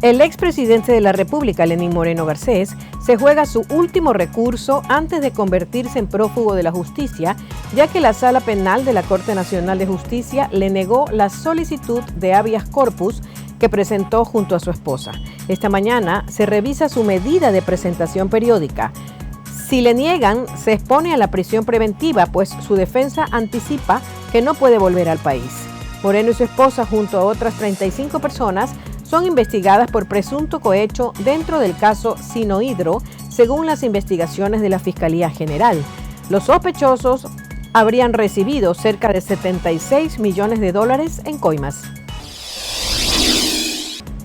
El expresidente de la República, Lenín Moreno Garcés, se juega su último recurso antes de convertirse en prófugo de la justicia, ya que la Sala Penal de la Corte Nacional de Justicia le negó la solicitud de habeas corpus que presentó junto a su esposa. Esta mañana se revisa su medida de presentación periódica. Si le niegan, se expone a la prisión preventiva, pues su defensa anticipa que no puede volver al país. Moreno y su esposa, junto a otras 35 personas, son investigadas por presunto cohecho dentro del caso Sinohydro, según las investigaciones de la Fiscalía General. Los sospechosos habrían recibido cerca de $76 millones en coimas.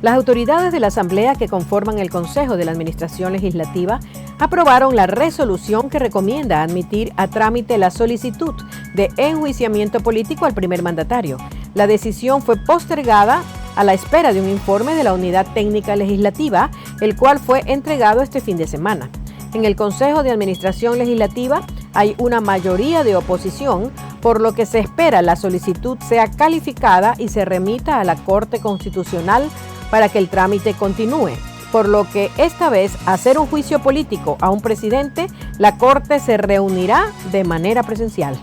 Las autoridades de la Asamblea que conforman el Consejo de la Administración Legislativa aprobaron la resolución que recomienda admitir a trámite la solicitud de enjuiciamiento político al primer mandatario. La decisión fue postergada a la espera de un informe de la Unidad Técnica Legislativa, el cual fue entregado este fin de semana. En el Consejo de Administración Legislativa hay una mayoría de oposición, por lo que se espera la solicitud sea calificada y se remita a la Corte Constitucional para que el trámite continúe. Por lo que esta vez, hacer un juicio político a un presidente, la Corte se reunirá de manera presencial.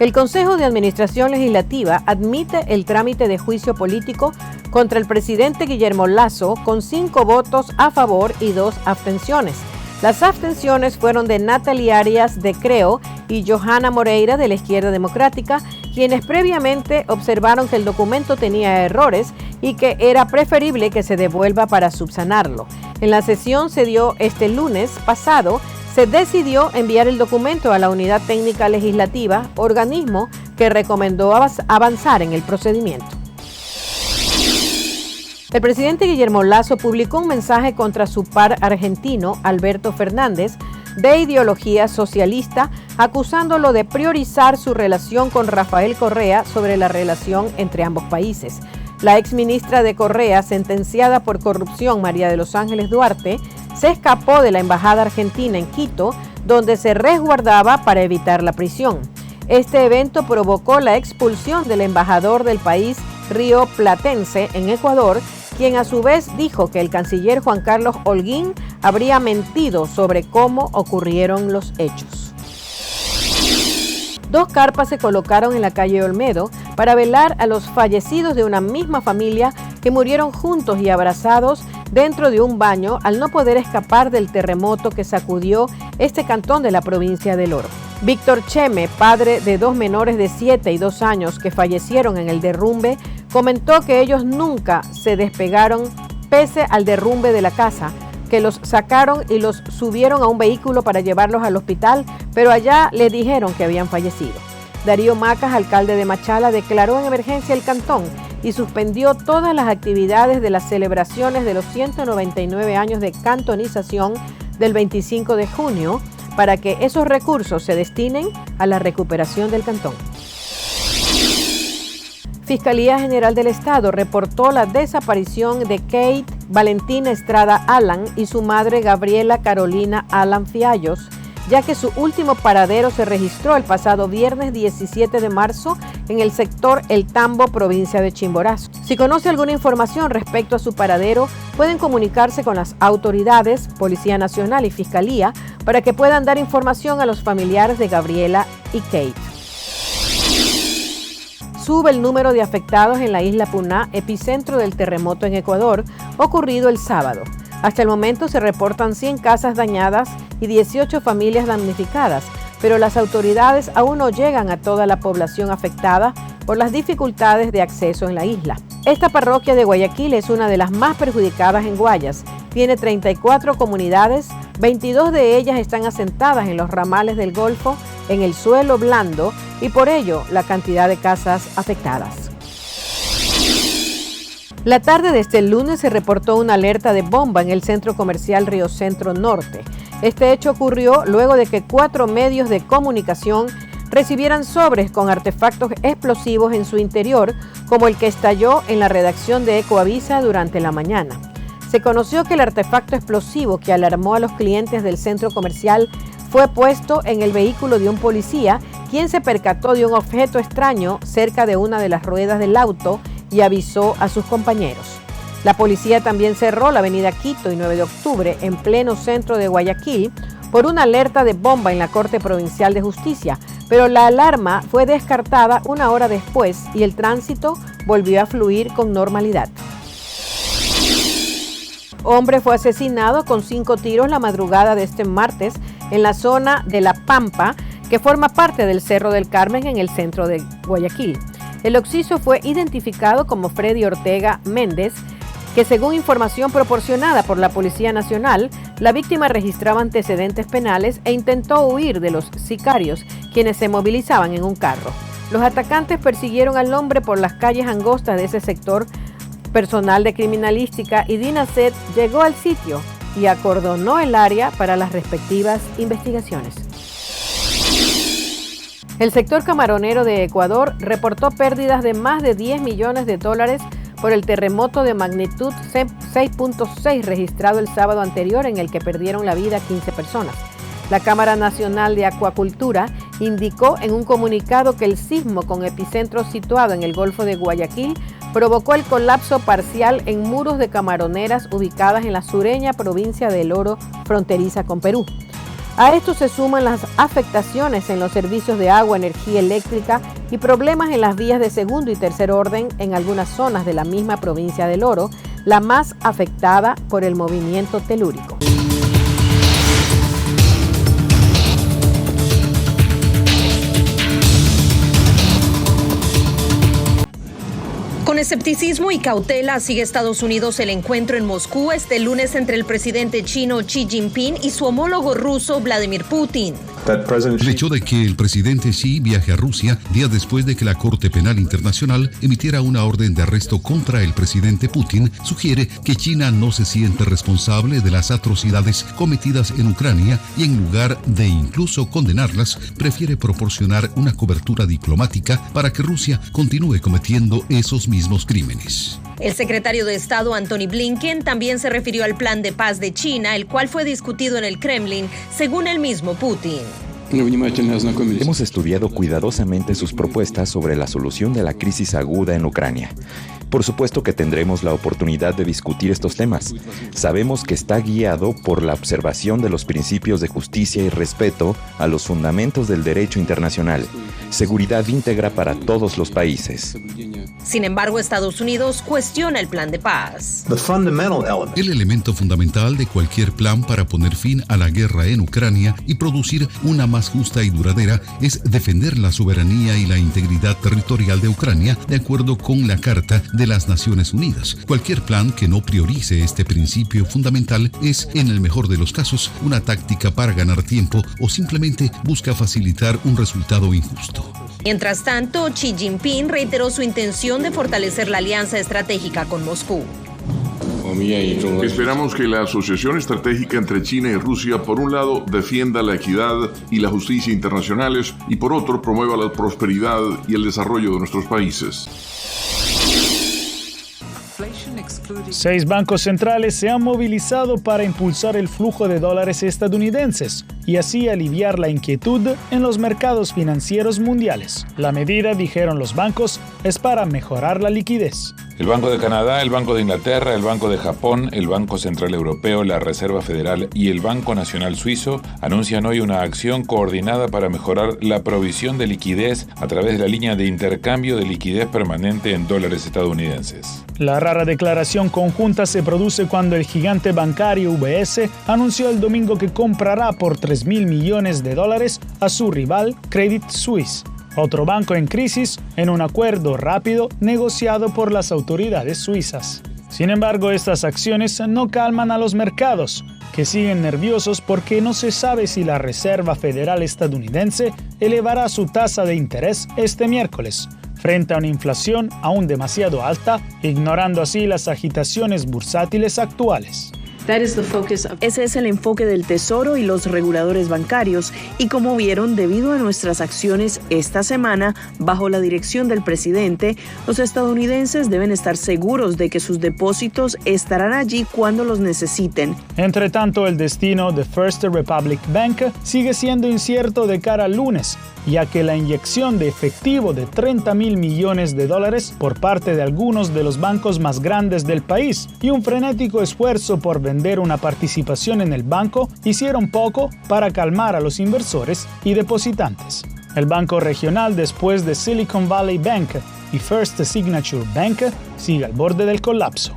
El Consejo de Administración Legislativa admite el trámite de juicio político contra el presidente Guillermo Lasso con 5 votos a favor y 2 abstenciones. Las abstenciones fueron de Natalie Arias de Creo y Johanna Moreira de la Izquierda Democrática, quienes previamente observaron que el documento tenía errores y que era preferible que se devuelva para subsanarlo. En la sesión se dio este lunes pasado, se decidió enviar el documento a la Unidad Técnica Legislativa, organismo que recomendó avanzar en el procedimiento. El presidente Guillermo Lasso publicó un mensaje contra su par argentino, Alberto Fernández, de ideología socialista, acusándolo de priorizar su relación con Rafael Correa sobre la relación entre ambos países. La exministra de Correa, sentenciada por corrupción, María de los Ángeles Duarte, se escapó de la embajada argentina en Quito, donde se resguardaba para evitar la prisión. Este evento provocó la expulsión del embajador del país rioplatense en Ecuador, quien a su vez dijo que el canciller Juan Carlos Holguín habría mentido sobre cómo ocurrieron los hechos. 2 carpas se colocaron en la calle Olmedo para velar a los fallecidos de una misma familia que murieron juntos y abrazados dentro de un baño al no poder escapar del terremoto que sacudió este cantón de la provincia del Oro. Víctor Cheme, padre de 2 menores de 7 y 2 años que fallecieron en el derrumbe, comentó que ellos nunca se despegaron pese al derrumbe de la casa, que los sacaron y los subieron a un vehículo para llevarlos al hospital, pero allá le dijeron que habían fallecido. Darío Macas, alcalde de Machala, declaró en emergencia el cantón y suspendió todas las actividades de las celebraciones de los 199 años de cantonización del 25 de junio para que esos recursos se destinen a la recuperación del cantón. Fiscalía General del Estado reportó la desaparición de Kate Valentina Estrada Alan y su madre Gabriela Carolina Alan Fiallos, ya que su último paradero se registró el pasado viernes 17 de marzo en el sector El Tambo, provincia de Chimborazo. Si conoce alguna información respecto a su paradero, pueden comunicarse con las autoridades, Policía Nacional y Fiscalía para que puedan dar información a los familiares de Gabriela y Kate. Sube el número de afectados en la isla Puná, epicentro del terremoto en Ecuador, ocurrido el sábado. Hasta el momento se reportan 100 casas dañadas y 18 familias damnificadas, pero las autoridades aún no llegan a toda la población afectada por las dificultades de acceso en la isla. Esta parroquia de Guayaquil es una de las más perjudicadas en Guayas. Tiene 34 comunidades, 22 de ellas están asentadas en los ramales del Golfo, en el suelo blando, y por ello la cantidad de casas afectadas. La tarde de este lunes se reportó una alerta de bomba en el centro comercial Río Centro Norte. Este hecho ocurrió luego de que 4 medios de comunicación recibieran sobres con artefactos explosivos en su interior, como el que estalló en la redacción de Ecoavisa durante la mañana. Se conoció que el artefacto explosivo que alarmó a los clientes del centro comercial fue puesto en el vehículo de un policía, quien se percató de un objeto extraño cerca de una de las ruedas del auto y avisó a sus compañeros. La policía también cerró la avenida Quito y 9 de octubre en pleno centro de Guayaquil por una alerta de bomba en la Corte Provincial de Justicia, pero la alarma fue descartada una hora después y el tránsito volvió a fluir con normalidad. Hombre fue asesinado con 5 tiros la madrugada de este martes en la zona de La Pampa, que forma parte del Cerro del Carmen en el centro de Guayaquil. El occiso fue identificado como Freddy Ortega Méndez, que según información proporcionada por la Policía Nacional, la víctima registraba antecedentes penales e intentó huir de los sicarios, quienes se movilizaban en un carro. Los atacantes persiguieron al hombre por las calles angostas de ese sector. Personal de criminalística y DINASET llegó al sitio y acordonó el área para las respectivas investigaciones. El sector camaronero de Ecuador reportó pérdidas de más de $10 millones por el terremoto de magnitud 6.6 registrado el sábado anterior, en el que perdieron la vida 15 personas. La Cámara Nacional de Acuacultura indicó en un comunicado que el sismo con epicentro situado en el Golfo de Guayaquil provocó el colapso parcial en muros de camaroneras ubicadas en la sureña provincia de El Oro, fronteriza con Perú. A esto se suman las afectaciones en los servicios de agua, energía eléctrica y problemas en las vías de segundo y tercer orden en algunas zonas de la misma provincia del Oro, la más afectada por el movimiento telúrico. Con escepticismo y cautela sigue Estados Unidos el encuentro en Moscú este lunes entre el presidente chino Xi Jinping y su homólogo ruso Vladimir Putin. El hecho de que el presidente Xi viaje a Rusia días después de que la Corte Penal Internacional emitiera una orden de arresto contra el presidente Putin sugiere que China no se siente responsable de las atrocidades cometidas en Ucrania y, en lugar de incluso condenarlas, prefiere proporcionar una cobertura diplomática para que Rusia continúe cometiendo esos mismos crímenes. El secretario de Estado Antony Blinken también se refirió al plan de paz de China, el cual fue discutido en el Kremlin, según el mismo Putin. Hemos estudiado cuidadosamente sus propuestas sobre la solución de la crisis aguda en Ucrania. Por supuesto que tendremos la oportunidad de discutir estos temas. Sabemos que está guiado por la observación de los principios de justicia y respeto a los fundamentos del derecho internacional, seguridad íntegra para todos los países. Sin embargo, Estados Unidos cuestiona el plan de paz. El elemento fundamental de cualquier plan para poner fin a la guerra en Ucrania y producir una más justa y duradera es defender la soberanía y la integridad territorial de Ucrania, de acuerdo con la Carta de las Naciones Unidas. Cualquier plan que no priorice este principio fundamental es, en el mejor de los casos, una táctica para ganar tiempo o simplemente busca facilitar un resultado injusto. Mientras tanto, Xi Jinping reiteró su intención de fortalecer la alianza estratégica con Moscú. Esperamos que la asociación estratégica entre China y Rusia, por un lado, defienda la equidad y la justicia internacionales y por otro, promueva la prosperidad y el desarrollo de nuestros países. 6 bancos centrales se han movilizado para impulsar el flujo de dólares estadounidenses y así aliviar la inquietud en los mercados financieros mundiales. La medida, dijeron los bancos, es para mejorar la liquidez. El Banco de Canadá, el Banco de Inglaterra, el Banco de Japón, el Banco Central Europeo, la Reserva Federal y el Banco Nacional Suizo anuncian hoy una acción coordinada para mejorar la provisión de liquidez a través de la línea de intercambio de liquidez permanente en dólares estadounidenses. La rara declaración conjunta se produce cuando el gigante bancario UBS anunció el domingo que comprará por $3.000 millones a su rival Credit Suisse, otro banco en crisis, en un acuerdo rápido negociado por las autoridades suizas. Sin embargo, estas acciones no calman a los mercados, que siguen nerviosos porque no se sabe si la Reserva Federal estadounidense elevará su tasa de interés este miércoles, frente a una inflación aún demasiado alta, ignorando así las agitaciones bursátiles actuales. Ese es el enfoque del Tesoro y los reguladores bancarios, y como vieron, debido a nuestras acciones esta semana, bajo la dirección del presidente, los estadounidenses deben estar seguros de que sus depósitos estarán allí cuando los necesiten. Entre tanto, el destino de First Republic Bank sigue siendo incierto de cara al lunes, ya que la inyección de efectivo de $30,000 millones por parte de algunos de los bancos más grandes del país y un frenético esfuerzo por vender una participación en el banco hicieron poco para calmar a los inversores y depositantes. El banco regional, después de Silicon Valley Bank y First Signature Bank, sigue al borde del colapso.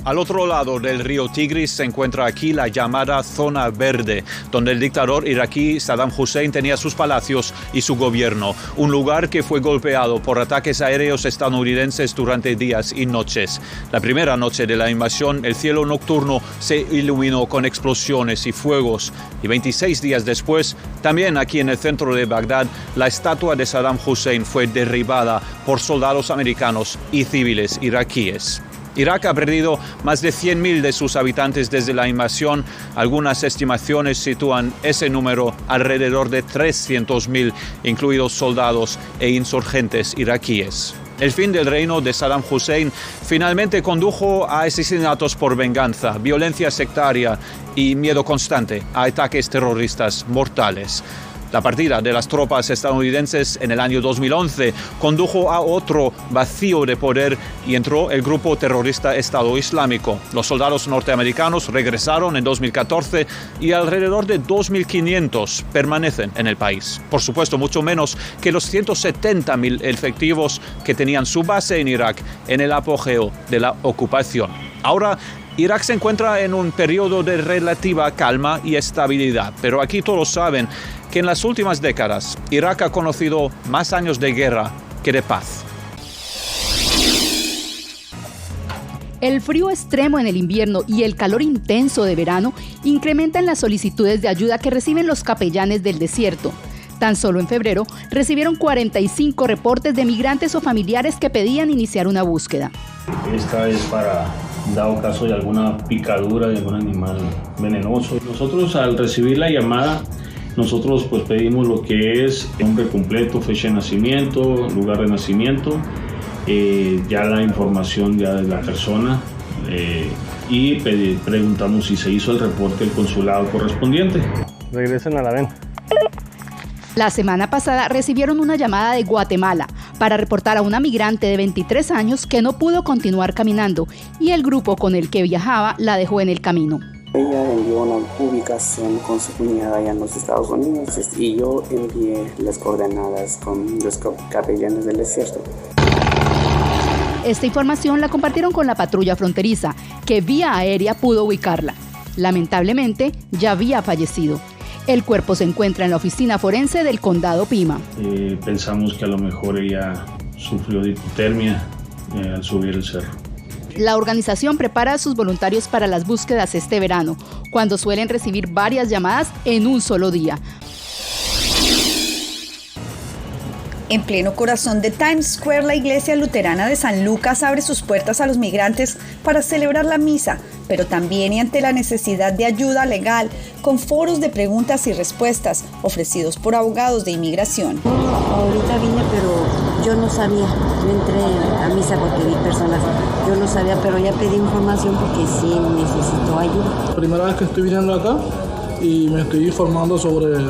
Al otro lado del río Tigris se encuentra aquí la llamada Zona Verde, donde el dictador iraquí Saddam Hussein tenía sus palacios y su gobierno, un lugar que fue golpeado por ataques aéreos estadounidenses durante días y noches. La primera noche de la invasión, el cielo nocturno se iluminó con explosiones y fuegos, y 26 días después, también aquí en el centro de Bagdad, la estatua de Saddam Hussein fue derribada por soldados americanos y civiles iraquíes. Irak ha perdido más de 100.000 de sus habitantes desde la invasión. Algunas estimaciones sitúan ese número alrededor de 300.000, incluidos soldados e insurgentes iraquíes. El fin del reino de Saddam Hussein finalmente condujo a asesinatos por venganza, violencia sectaria y miedo constante a ataques terroristas mortales. La partida de las tropas estadounidenses en el año 2011 condujo a otro vacío de poder y entró el grupo terrorista Estado Islámico. Los soldados norteamericanos regresaron en 2014 y alrededor de 2.500 permanecen en el país. Por supuesto, mucho menos que los 170.000 efectivos que tenían su base en Irak en el apogeo de la ocupación. Ahora, Irak se encuentra en un periodo de relativa calma y estabilidad, pero aquí todos saben que en las últimas décadas Irak ha conocido más años de guerra que de paz. El frío extremo en el invierno y el calor intenso de verano incrementan las solicitudes de ayuda que reciben los capellanes del desierto. Tan solo en febrero recibieron 45 reportes de migrantes o familiares que pedían iniciar una búsqueda. Esta es para, dado caso de alguna picadura de algún animal venenoso. Nosotros, al recibir la llamada, nosotros pues pedimos lo que es nombre completo, fecha de nacimiento, lugar de nacimiento, ya la información ya de la persona y preguntamos si se hizo el reporte del consulado correspondiente. Regresen a la venta. La semana pasada recibieron una llamada de Guatemala para reportar a una migrante de 23 años que no pudo continuar caminando y el grupo con el que viajaba la dejó en el camino. Ella envió una ubicación con su cuñada allá en los Estados Unidos y yo envié las coordenadas con los capellanes del desierto. Esta información la compartieron con la patrulla fronteriza, que vía aérea pudo ubicarla. Lamentablemente, ya había fallecido. El cuerpo se encuentra en la oficina forense del condado Pima. Pensamos que a lo mejor ella sufrió de hipotermia al subir el cerro. La organización prepara a sus voluntarios para las búsquedas este verano, cuando suelen recibir varias llamadas en un solo día. En pleno corazón de Times Square, la iglesia luterana de San Lucas abre sus puertas a los migrantes para celebrar la misa, pero también y ante la necesidad de ayuda legal, con foros de preguntas y respuestas ofrecidos por abogados de inmigración. Ahorita vine, pero yo no sabía. Yo entré a misa porque vi personas. Yo no sabía, pero ya pedí información porque sí necesito ayuda. La primera vez que estoy viniendo acá y me estoy informando sobre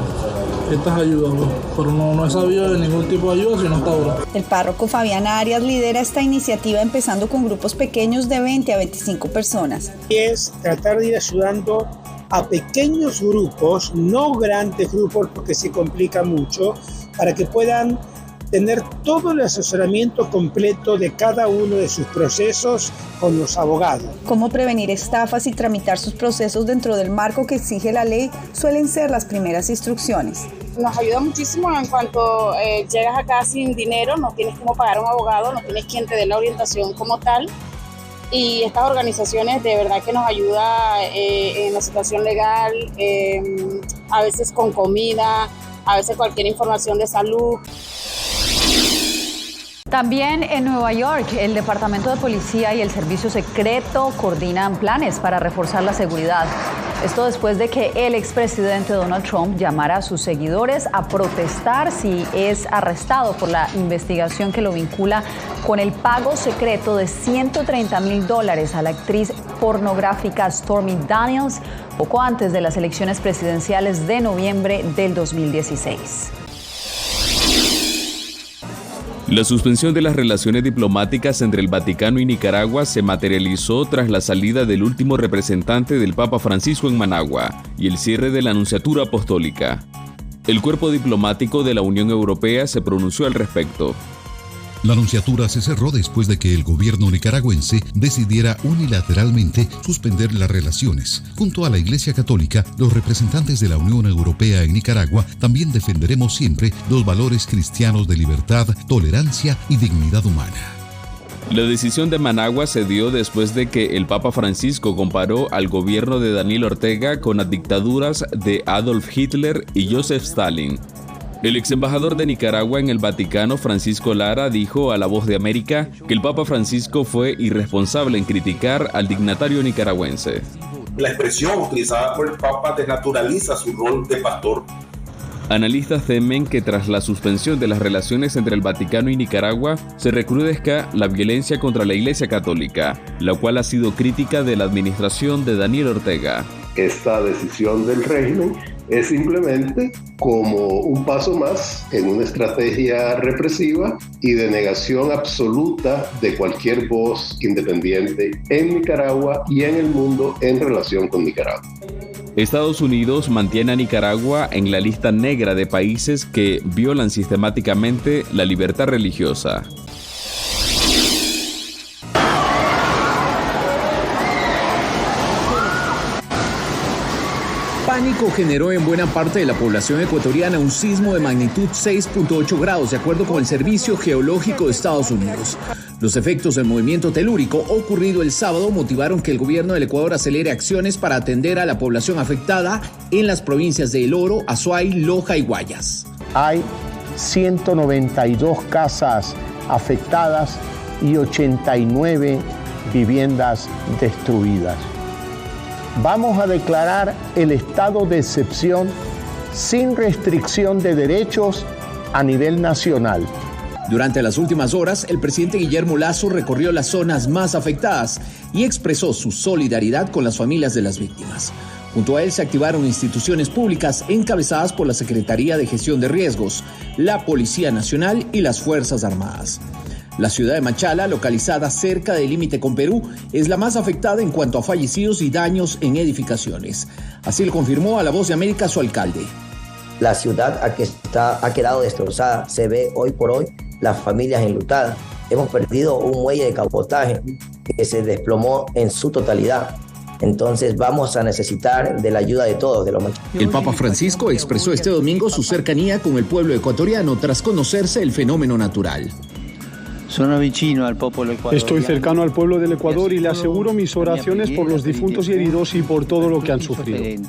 estas ayudas, pero no he sabido de ningún tipo de ayuda sino hasta ahora. El párroco Fabián Arias lidera esta iniciativa empezando con grupos pequeños de 20 a 25 personas. Es tratar de ir ayudando a pequeños grupos, no grandes grupos porque se complica mucho, para que puedan tener todo el asesoramiento completo de cada uno de sus procesos con los abogados. Cómo prevenir estafas y tramitar sus procesos dentro del marco que exige la ley suelen ser las primeras instrucciones. Nos ayuda muchísimo en cuanto llegas acá sin dinero, no tienes cómo pagar a un abogado, no tienes quien te dé la orientación como tal. Y estas organizaciones de verdad que nos ayuda en la situación legal, a veces con comida, a veces cualquier información de salud. También en Nueva York, el Departamento de Policía y el Servicio Secreto coordinan planes para reforzar la seguridad. Esto después de que el expresidente Donald Trump llamara a sus seguidores a protestar si es arrestado por la investigación que lo vincula con el pago secreto de $130,000 a la actriz pornográfica Stormy Daniels poco antes de las elecciones presidenciales de noviembre del 2016. La suspensión de las relaciones diplomáticas entre el Vaticano y Nicaragua se materializó tras la salida del último representante del Papa Francisco en Managua y el cierre de la Nunciatura Apostólica. El cuerpo diplomático de la Unión Europea se pronunció al respecto. La nunciatura se cerró después de que el gobierno nicaragüense decidiera unilateralmente suspender las relaciones. Junto a la Iglesia Católica, los representantes de la Unión Europea en Nicaragua también defenderemos siempre los valores cristianos de libertad, tolerancia y dignidad humana. La decisión de Managua se dio después de que el Papa Francisco comparó al gobierno de Daniel Ortega con las dictaduras de Adolf Hitler y Joseph Stalin. El ex embajador de Nicaragua en el Vaticano, Francisco Lara, dijo a La Voz de América que el Papa Francisco fue irresponsable en criticar al dignatario nicaragüense. La expresión utilizada por el Papa desnaturaliza su rol de pastor. Analistas temen que tras la suspensión de las relaciones entre el Vaticano y Nicaragua se recrudezca la violencia contra la Iglesia Católica, la cual ha sido crítica de la administración de Daniel Ortega. Esta decisión del régimen es simplemente como un paso más en una estrategia represiva y de negación absoluta de cualquier voz independiente en Nicaragua y en el mundo en relación con Nicaragua. Estados Unidos mantiene a Nicaragua en la lista negra de países que violan sistemáticamente la libertad religiosa. Pánico generó en buena parte de la población ecuatoriana un sismo de magnitud 6.8 grados, de acuerdo con el Servicio Geológico de Estados Unidos. Los efectos del movimiento telúrico ocurrido el sábado motivaron que el gobierno del Ecuador acelere acciones para atender a la población afectada en las provincias de El Oro, Azuay, Loja y Guayas. Hay 192 casas afectadas y 89 viviendas destruidas. Vamos a declarar el estado de excepción sin restricción de derechos a nivel nacional. Durante las últimas horas, el presidente Guillermo Lasso recorrió las zonas más afectadas y expresó su solidaridad con las familias de las víctimas. Junto a él se activaron instituciones públicas encabezadas por la Secretaría de Gestión de Riesgos, la Policía Nacional y las Fuerzas Armadas. La ciudad de Machala, localizada cerca del límite con Perú, es la más afectada en cuanto a fallecidos y daños en edificaciones. Así lo confirmó a La Voz de América su alcalde. La ciudad ha quedado destrozada. Se ve hoy por hoy las familias enlutadas. Hemos perdido un muelle de cabotaje que se desplomó en su totalidad. Entonces vamos a necesitar de la ayuda de todos, de los machados. El Papa Francisco expresó este domingo su cercanía con el pueblo ecuatoriano tras conocerse el fenómeno natural. Estoy cercano al pueblo del Ecuador y le aseguro mis oraciones por los difuntos y heridos y por todo lo que han sufrido.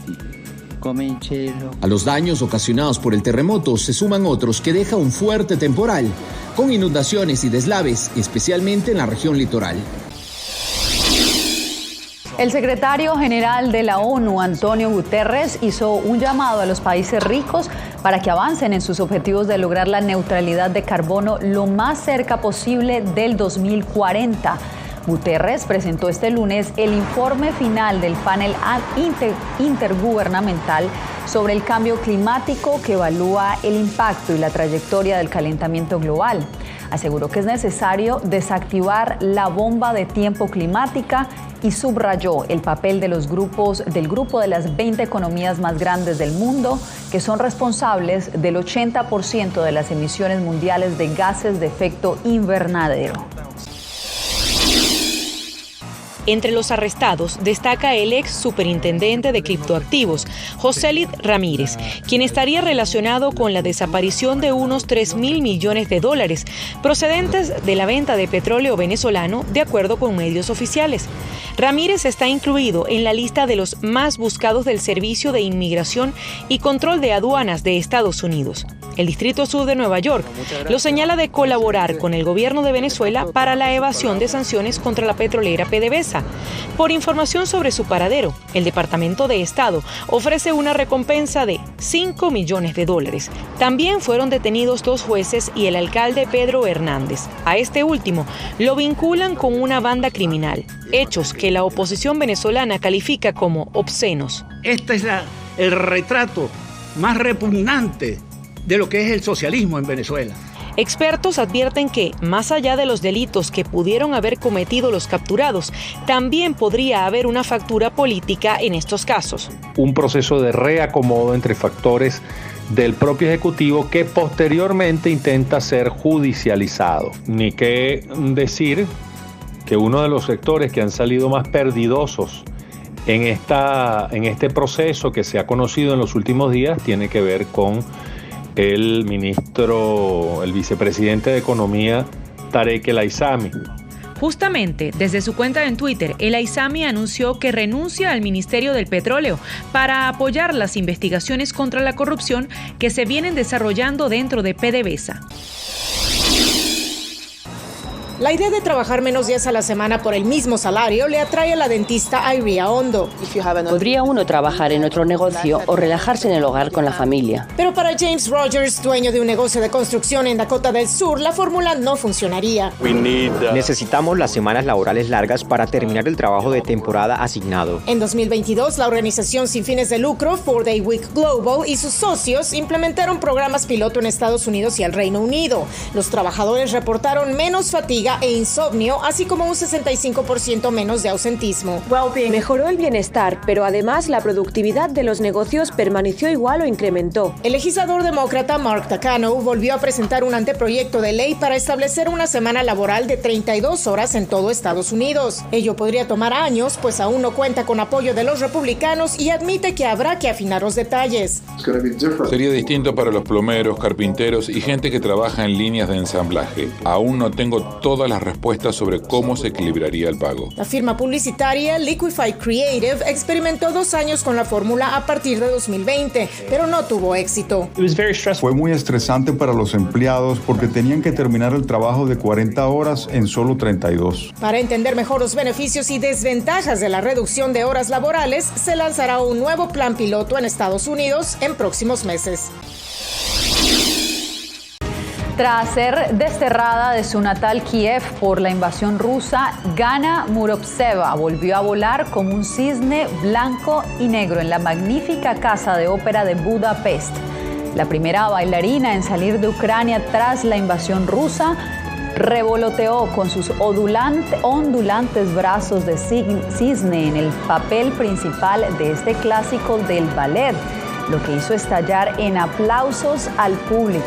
A los daños ocasionados por el terremoto se suman otros que deja un fuerte temporal, con inundaciones y deslaves, especialmente en la región litoral. El secretario general de la ONU, Antonio Guterres, hizo un llamado a los países ricos para que avancen en sus objetivos de lograr la neutralidad de carbono lo más cerca posible del 2040. Guterres presentó este lunes el informe final del panel intergubernamental sobre el cambio climático que evalúa el impacto y la trayectoria del calentamiento global. Aseguró que es necesario desactivar la bomba de tiempo climática y subrayó el papel de del grupo de las 20 economías más grandes del mundo, que son responsables del 80% de las emisiones mundiales de gases de efecto invernadero. Entre los arrestados destaca el ex superintendente de criptoactivos, Josélid Ramírez, quien estaría relacionado con la desaparición de unos $3.000 millones procedentes de la venta de petróleo venezolano, de acuerdo con medios oficiales. Ramírez está incluido en la lista de los más buscados del Servicio de Inmigración y Control de Aduanas de Estados Unidos. el Distrito Sur de Nueva York, lo señala de colaborar con el gobierno de Venezuela para la evasión de sanciones contra la petrolera PDVSA. Por información sobre su paradero, el Departamento de Estado ofrece una recompensa de $5 millones. También fueron detenidos 2 jueces y el alcalde Pedro Hernández. A este último lo vinculan con una banda criminal, hechos que la oposición venezolana califica como obscenos. Este es el retrato más repugnante de lo que es el socialismo en Venezuela. Expertos advierten que, más allá de los delitos que pudieron haber cometido los capturados, también podría haber una factura política en estos casos. Un proceso de reacomodo entre factores del propio Ejecutivo que posteriormente intenta ser judicializado. Ni qué decir que uno de los sectores que han salido más perdidosos en este proceso que se ha conocido en los últimos días tiene que ver con el vicepresidente de Economía, Tarek El Aissami. Justamente, desde su cuenta en Twitter, El Aissami anunció que renuncia al Ministerio del Petróleo para apoyar las investigaciones contra la corrupción que se vienen desarrollando dentro de PDVSA. La idea de trabajar menos días a la semana por el mismo salario le atrae a la dentista Iria Hondo. Podría uno trabajar en otro negocio o relajarse en el hogar con la familia. Pero para James Rogers, dueño de un negocio de construcción en Dakota del Sur, la fórmula no funcionaría. Necesitamos las semanas laborales largas para terminar el trabajo de temporada asignado. En 2022, la organización sin fines de lucro 4-Day Week Global y sus socios implementaron programas piloto en Estados Unidos y el Reino Unido. Los trabajadores reportaron menos fatiga e insomnio, así como un 65% menos de ausentismo. Mejoró el bienestar, pero además la productividad de los negocios permaneció igual o incrementó. El legislador demócrata Mark Takano volvió a presentar un anteproyecto de ley para establecer una semana laboral de 32 horas en todo Estados Unidos. Ello podría tomar años, pues aún no cuenta con apoyo de los republicanos y admite que habrá que afinar los detalles. Sería distinto para los plomeros, carpinteros y gente que trabaja en líneas de ensamblaje. Aún no tengo todas las respuestas sobre cómo se equilibraría el pago. La firma publicitaria Liquify Creative experimentó 2 años con la fórmula a partir de 2020, pero no tuvo éxito. Fue muy estresante para los empleados porque tenían que terminar el trabajo de 40 horas en solo 32. Para entender mejor los beneficios y desventajas de la reducción de horas laborales, se lanzará un nuevo plan piloto en Estados Unidos en próximos meses. Tras ser desterrada de su natal Kiev por la invasión rusa, Gana Murovtseva volvió a volar como un cisne blanco y negro en la magnífica Casa de Ópera de Budapest. La primera bailarina en salir de Ucrania tras la invasión rusa revoloteó con sus ondulantes brazos de cisne en el papel principal de este clásico del ballet, lo que hizo estallar en aplausos al público.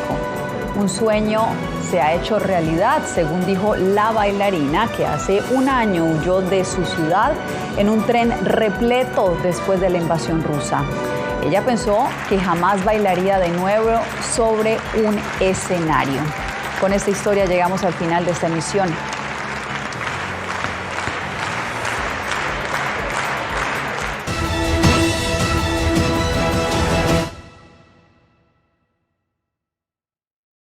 Un sueño se ha hecho realidad, según dijo la bailarina, que hace un año huyó de su ciudad en un tren repleto después de la invasión rusa. Ella pensó que jamás bailaría de nuevo sobre un escenario. Con esta historia llegamos al final de esta emisión.